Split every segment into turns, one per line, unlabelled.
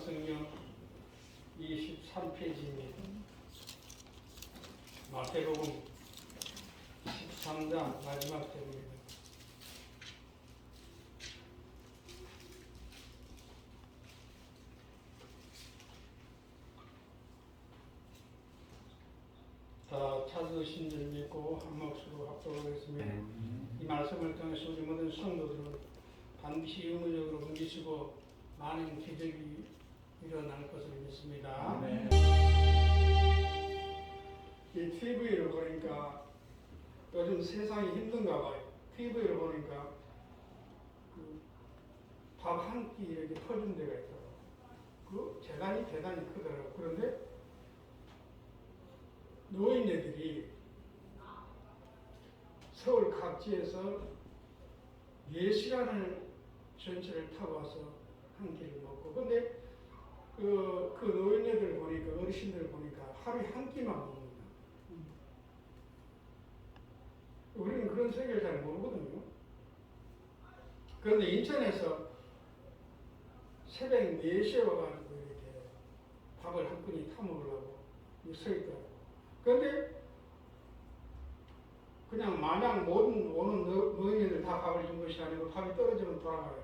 성경 23페이지입니다. 마태복음 13장 마지막 절입니다. 다 찾으신 줄 믿고 한 몫으로 합독하겠습니다. 이 말씀을 통해서 우리 모든 성도들은 반드시 의무적으로 움직이시고 많은 기적이 일어날 것을 믿습니다. 이 TV를 보니까 요즘 세상이 힘든가 봐요. TV를 보니까 밥 한 끼 이렇게 퍼준 데가 있더라고요. 그 재단이 대단히 크더라고요. 그런데 노인네들이 서울 각지에서 4시간을 전철을 타고 와서 한 끼를 먹고, 근데 그 노인네들 보니까, 어르신들 보니까 하루에 한 끼만 먹는다. 우리는 그런 세계를 잘 모르거든요. 그런데 인천에서 새벽 4시에 와가지고 이렇게 밥을 한 끼니 타먹으려고 서 있더라고요. 그런데 그냥 마냥 모든 오는 노인들 다 밥을 준 것이 아니고 밥이 떨어지면 돌아가요.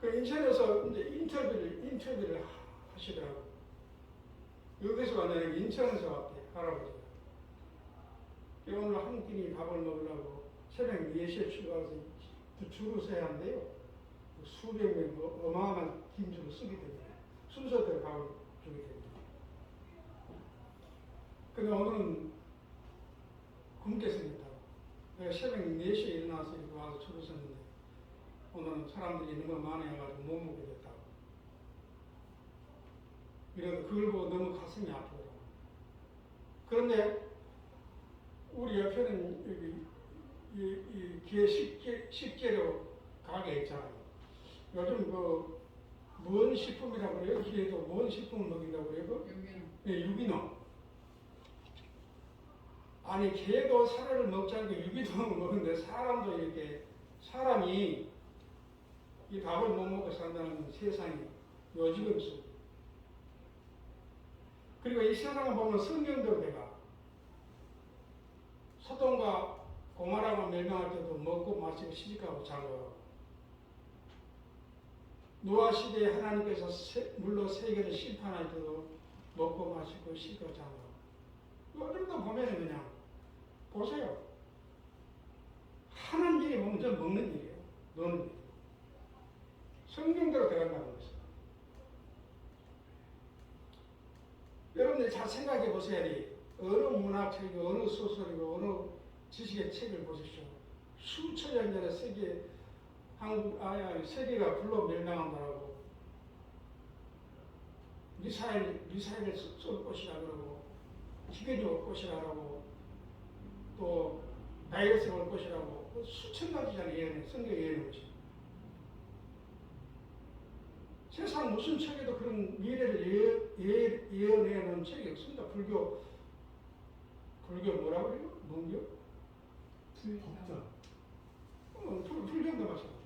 그 인천에서 이제 인터뷰를 하시더라고요. 여기서 왔냐면 인천에서 왔대, 할아버지가. 오늘 한 끼니 밥을 먹으려고 새벽 4시에 출발해서 줄을 서야 한대요. 수백 명 어마어마한 긴 줄을 쓰게 됩니다. 순서대로 밥을 주게 됩니다. 근데 오늘은 굶게 생겼다고. 내가 새벽 4시에 일어나서 이렇게 와서 줄을 섰는데 오늘은 사람들이 너무 많아가지고 못 먹게 됐다고. 이래서 그걸 보고 너무 가슴이 아프더라고. 그런데 우리 옆에는 여기 개 식재료 가게 있잖아요. 요즘 뭔 식품이라고 그래요? 기에도 뭔 식품을 먹인다고 그래요? 유기농. 아니, 개도 사료를 먹지 않고 유기농을 먹는데 사람이 이 밥을 못 먹고 산다는 세상이 요지가 없어. 그리고 이 세상을 보면 성경도 내가 소돔과 고모라가 멸망할 때도 먹고 마시고 시집가고 자고, 노아 시대에 하나님께서 물로 세계를 심판할 때도 먹고 마시고 시집가고 자고. 요즘도 보면 그냥 보세요. 하는 일이 먼저 먹는 일이에요. 노는 일. 성경대로 들어간다는 것이죠. 여러분들 잘 생각해 보셔야 돼. 어느 문학책이고 어느 소설이고 어느 지식의 책을 보십시오. 수천 년 전에 세계가 불로 멸망한다고 미사일을 쏠 것이라 그러고 기근이 올 것이라고 또 바이러스가 올 것이라고 수천 가지잖아요. 예언, 성경 예언인 것이. 세상 무슨 책에도 그런 미래를 예언해 놓은 책이 없습니다. 불교 뭐라고 그래요? 문교? 불교도 마찬가지예요.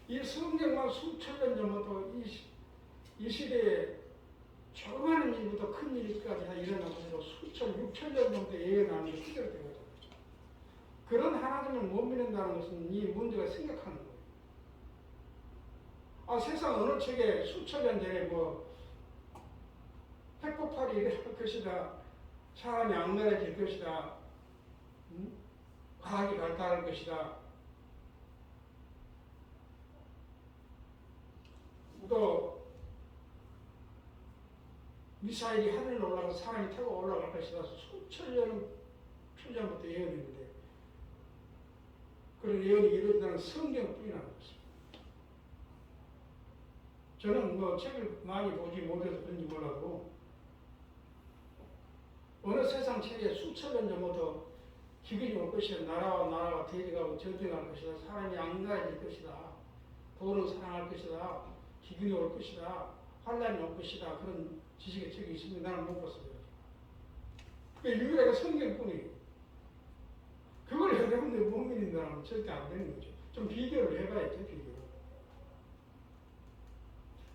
이 성경만 수천 년 전부터 이 시대에 조그마한 일부터 큰 일까지 다 일어나고 수천, 6천 년 정도 예언하는 게 그대로 되거든요. 그런 하나님을 못 믿는다는 것은 이 문제가 심각한 거예요. 세상 어느 책에 수천 년 전에 핵폭발이 일어날 것이다, 사람이 악랄해질 것이다, 과학이 발달할 것이다, 또 미사일이 하늘로 올라가서 사람이 타고 올라갈 것이다. 수천 년 전부터 예언했는데 그런 예언이 이루어진다는 성경뿐이라는 것입니다. 저는 책을 많이 보지 못해서 그런지 몰라도 어느 세상 책에 수천 년 전부터 기근이 올 것이다, 나라가 대적하고 전쟁할 것이다, 사람이 악랄해질 것이다, 돈을 사랑할 것이다, 기근이 올 것이다, 환란이 올 것이다, 그런 지식의 책이 있습니다. 나는 못 봤어요. 그게 유일하게 성경뿐이에요. 그걸 여러분들이 못 믿는다면 절대 안 되는 거죠. 좀 비교를 해봐야죠, 비교를.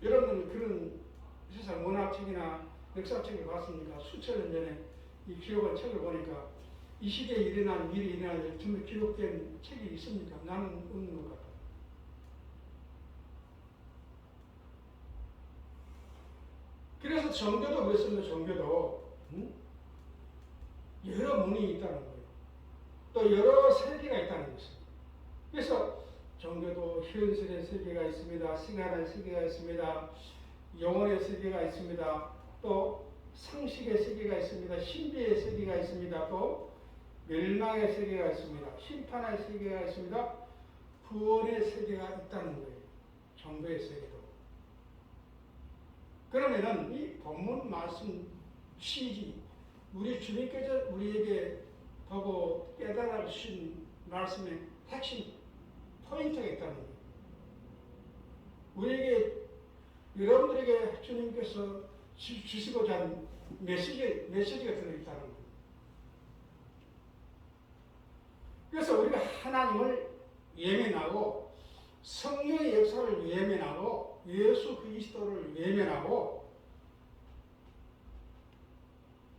여러분들은 그런 세상 문화책이나 역사책을 봤습니까? 수천 년 전에 이 기록한 책을 보니까 이 시대에 일어난 일이 일어날 일 전부 기록된 책이 있습니까? 나는 없는 것 같아요. 그래서 종교도 그렇습니다. 종교도 여러 문이 있다는 거예요. 또 여러 세계가 있다는 것입니다. 그래서 종교도 현실의 세계가 있습니다. 시간의 세계가 있습니다. 영혼의 세계가 있습니다. 또 상식의 세계가 있습니다. 신비의 세계가 있습니다. 또 멸망의 세계가 있습니다. 심판의 세계가 있습니다. 구원의 세계가 있다는 거예요. 종교의 세계도. 그러면은 이 본문 말씀 취지, 우리 주님께서 우리에게 보고 깨달아 주신 말씀의 핵심 포인트가 있다는 거예요. 우리에게 여러분들에게 주님께서 주시고자 하는 메시지가 들어있다는 거예요. 그래서 우리가 하나님을 외면하고 성령의 역사를 외면하고 예수 그리스도를 외면하고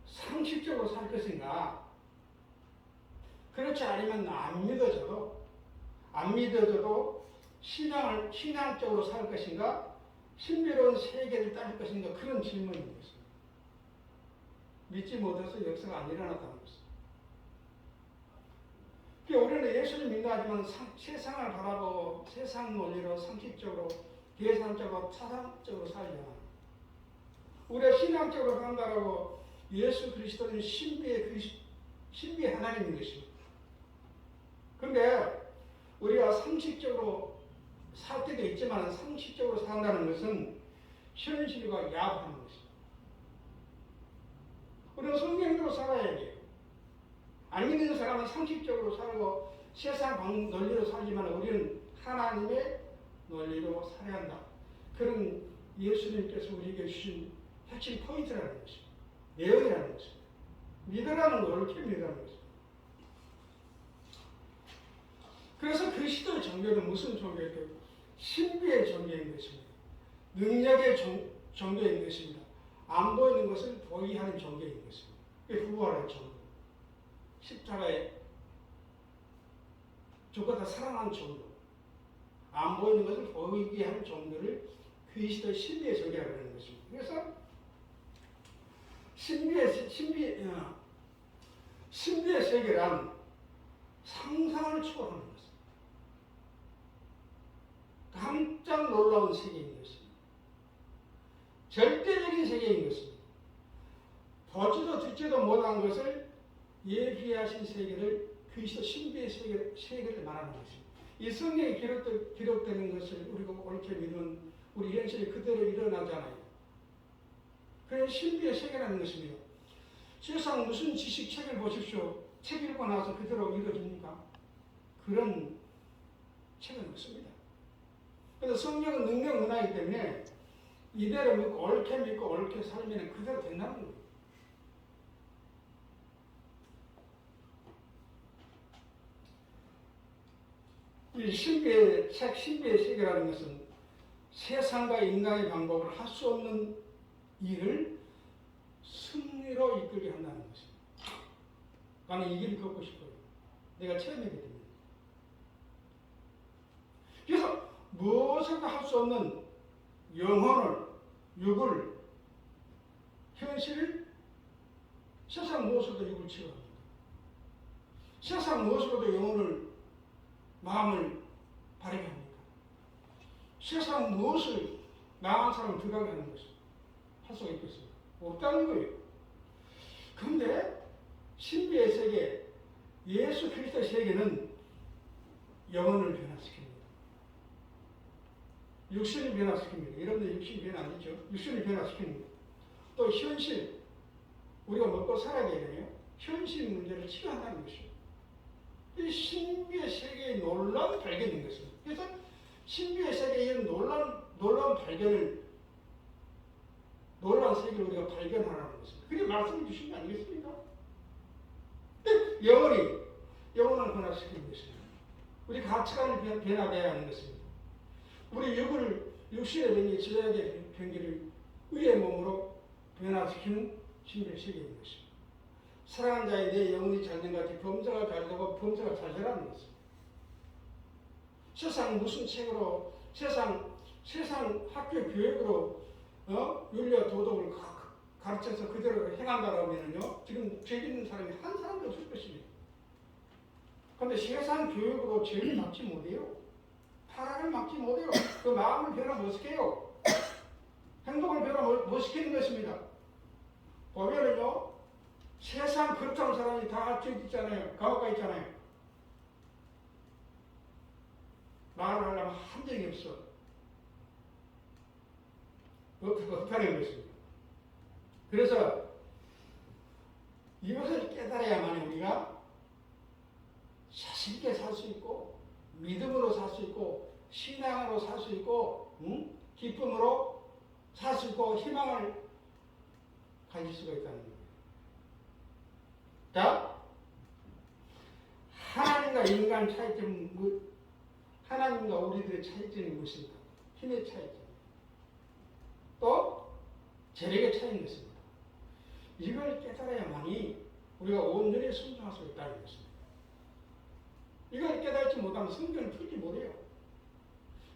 상식적으로 살 것인가? 그렇지 않으면 안 믿어져도 신앙적으로 살 것인가? 신비로운 세계를 따를 것인가? 그런 질문인 것입니다. 믿지 못해서 역사가 안 일어났다는 것입니다. 우리는 예수를 믿나 하지만 세상을 바라보고 세상 논리로 상식적으로 계산적으로 차상적으로 살잖아. 우리가 신앙적으로 산다라고 예수 그리스도는 신비의 하나님인 것입니다. 그런데 우리가 상식적으로 살 때도 있지만 상식적으로 산다는 것은 현실과 야합하는 것입니다. 우리는 성경대로 살아야 돼요. 안 믿는 사람은 상식적으로 살고 세상 논리로 살지만 우리는 하나님의 논리로 살아야 한다. 그런 예수님께서 우리에게 주신 핵심 포인트라는 것입니다. 내용이라는 것입니다. 믿으라는 걸 옳게 믿으라는 것입니다. 그래서 그 시대의 종교는 무슨 종교일까요? 신비의 종교인 것입니다. 능력의 종교인 것입니다. 안 보이는 것을 보이게 하는 종교인 것입니다. 그게 부활의 종교. 십자가에 죽었다 살아난 종교. 안 보이는 것을 보이게 하는 종교를 그리스도의 신비의 종교라고 하는 것입니다. 그래서 신비의 세계란 상상을 초월하는 것입니다. 깜짝 놀라운 세계인 것입니다. 절대적인 세계인 것입니다. 보지도 듣지도 못한 것을 예비하신 세계를 그리스도 신비의 세계를 말하는 것입니다. 이 성경에 기록되는 것을 우리가 옳게 믿으면 우리 현실이 그대로 일어나잖아요. 그런 신비의 세계라는 것입니다. 세상 무슨 지식책을 보십시오. 책 읽고 나서 그대로 이루어집니까? 그런 책은 없습니다. 그래서 성경은 능력 문화이기 때문에 이대로 믿고 옳게 살면 그대로 된다는 거예요. 이 신비의 세계라는 것은 세상과 인간의 방법을 할 수 없는 일을 승리로 이끌게 한다는 것입니다. 나는 이 길을 걷고 싶어요. 내가 체험하게 됩니다. 그래서 무엇을 할 수 없는 영혼을, 육을, 현실을 세상 무엇으로도 육을 치료합니다. 세상 무엇으로도 영혼을, 마음을 바르게 합니까? 세상 무엇을 나은 사람을 들어가게 하는 것입니다. 할 수가 있겠습니까? 없다는 거예요. 그런데 신비의 세계, 예수 그리스도의 세계는 영혼을 변화시킵니다. 육신을 변화시킵니다. 여러분들 육신이 변화 안 되죠? 육신을 변화시킵니다. 또 현실, 우리가 먹고 살아야 되잖아요. 현실 문제를 치료한다는 것이죠. 이 신비의 세계의 놀라운 발견인 것입니다. 그래서 신비의 세계의 이런 놀라운 발견을, 놀라운 세계를 우리가 발견하라는 것입니다. 그게 말씀해 주신 거 아니겠습니까? 영혼을 변화시키는 것입니다. 우리 가치관을 변화돼야 하는 것입니다. 우리 육을 육신의 병기, 지략의 병기를 의의 몸으로 변화시키는 신비의 세계인 것입니다. 사랑하는 자의 내 영혼이 잘된 것 같이 범사가 잘되고 범사가 잘 되라는 것입니다. 세상 무슨 책으로 세상 학교 교육으로 윤리와 도덕을 가르쳐서 그대로 행한다라면요 지금 죄 짓는 사람이 한 사람도 없을 것입니다. 그런데 세상 교육으로 죄를 막지 못해요. 타락을 막지 못해요. 그 마음을 변화 못 시켜요. 행동을 변화 못 시키는 것입니다. 보면은요 세상 그렇다는 사람이 다 죄 짓잖아요. 감옥 가 있잖아요. 말을 하려면 한 적이 없어. 없다는 것입니다. 그래서 이것을 깨달아야만 우리가 자신있게 살 수 있고 믿음으로 살 수 있고 신앙으로 살 수 있고 기쁨으로 살 수 있고 희망을 가질 수가 있다는 거예요. 자, 하나님과 인간 차이점은 하나님과 우리들의 차이점이 무엇입니까? 힘의 차이점. 또 재력의 차이인 것입니다. 이걸 깨달아야만이 우리가 온전히 순종할 수 있다는 것입니다. 이걸 깨달지 못하면 성경을 풀지 못해요.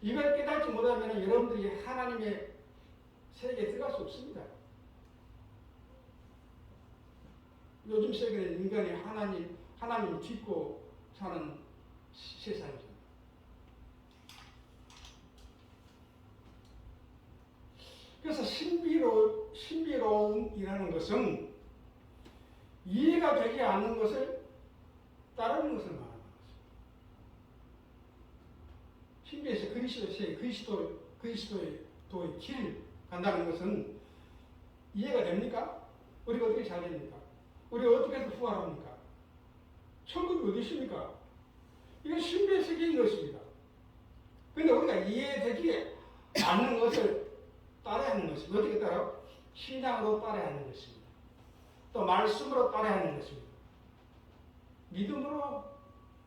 이걸 깨달지 못하면 여러분들이 하나님의 세계에 들어갈 수 없습니다. 요즘 세계는 인간이 하나님을 딛고 사는 세상이죠. 그래서 신비로움이라는 것은 이해가 되지 않는 것을 따르는 것을 말하는 것입니다. 신비에서 그리스도의 길 간다는 것은 이해가 됩니까? 우리가 어떻게 잘 됩니까? 우리가 어떻게 해서 부활합니까? 천국이 어디 있습니까? 이건 신비의 세계인 것입니다. 그런데 우리가 이해되지 않는 것을 따라야 하는 것입니다. 어떻게 따라요? 신앙으로 따라야 하는 것입니다. 또 말씀으로 따라야 하는 것입니다. 믿음으로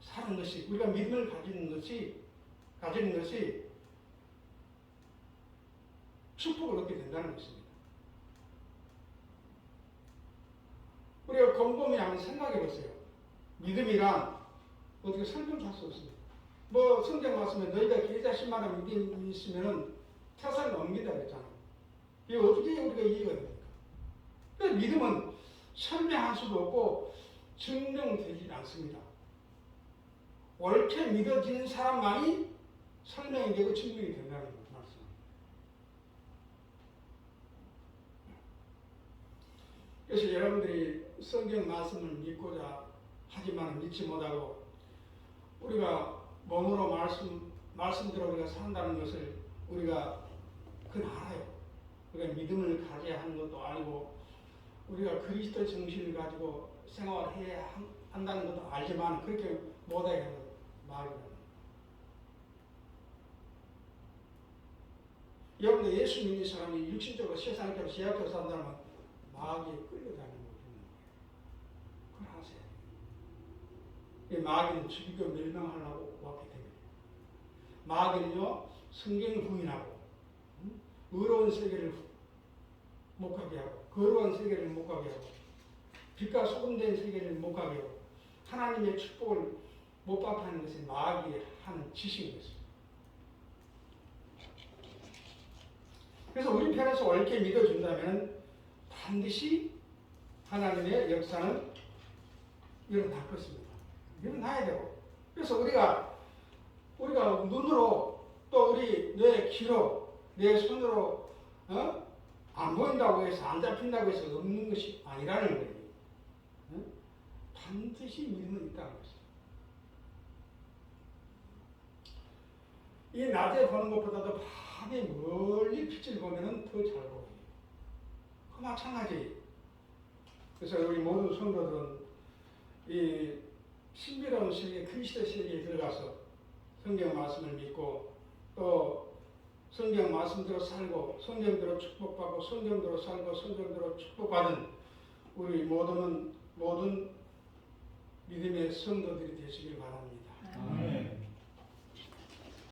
사는 것이, 우리가 믿음을 가지는 것이 축복을 얻게 된다는 것입니다. 우리가 곰곰이 한번 생각해 보세요. 믿음이란 어떻게 설명할 수 없습니다. 뭐 성경 말씀에 너희가 계자신만한 믿음이 있으면 태산을 넘긴다 그랬잖아요. 이게 어떻게 우리가 이해가 됩니까? 믿음은 설명할 수도 없고 증명되지 않습니다. 옳게 믿어지는 사람만이 설명이 되고 증명이 된다는 말씀입니다. 그래서 여러분들이 성경 말씀을 믿고자 하지만 믿지 못하고 우리가 몸으로 말씀대로 우리가 산다는 것을 우리가 그건 알아요. 우리가 믿음을 가져야 하는 것도 아니고 우리가 그리스도 정신을 가지고 생활해야 한다는 것도 알지만 그렇게 못하게 하는 말이에요. 여러분들 예수 믿는 사람이 육신적으로 세상적으로 제약적으로 산다면 마귀에 끌려다니는 거예요. 그걸 아세요. 이 마귀는 죽이고 멸망하려고 왔기 때문에 마귀는요 성경을 부인하고 의로운 세계를 못 가게 하고 거룩한 세계를 못 가게 하고 빛과 소금된 세계를 못 가게 하고 하나님의 축복을 못 받게 하는 것이 마귀의 하는 짓인 것입니다. 그래서 우리 편에서 옳게 믿어준다면 반드시 하나님의 역사는 일어날 것입니다. 일어나야 되고 그래서 우리가 눈으로 또 우리 내 귀로 내 손으로 안 보인다고 해서 안 잡힌다고 해서 없는 것이 아니라는 거예요. 반드시 믿음은 있다는 것이죠. 이 낮에 보는 것보다도 밤에 멀리 빛을 보면 더 잘 보여요. 그 마찬가지. 그래서 우리 모든 성도들은 이 신비로운 세계, 그리스도 세계에 들어가서 성경 말씀을 믿고 또 성경 말씀대로 살고 성경대로 축복받고 성경대로 살고 성경대로 축복받은 우리 모든 믿음의 성도들이 되시길 바랍니다.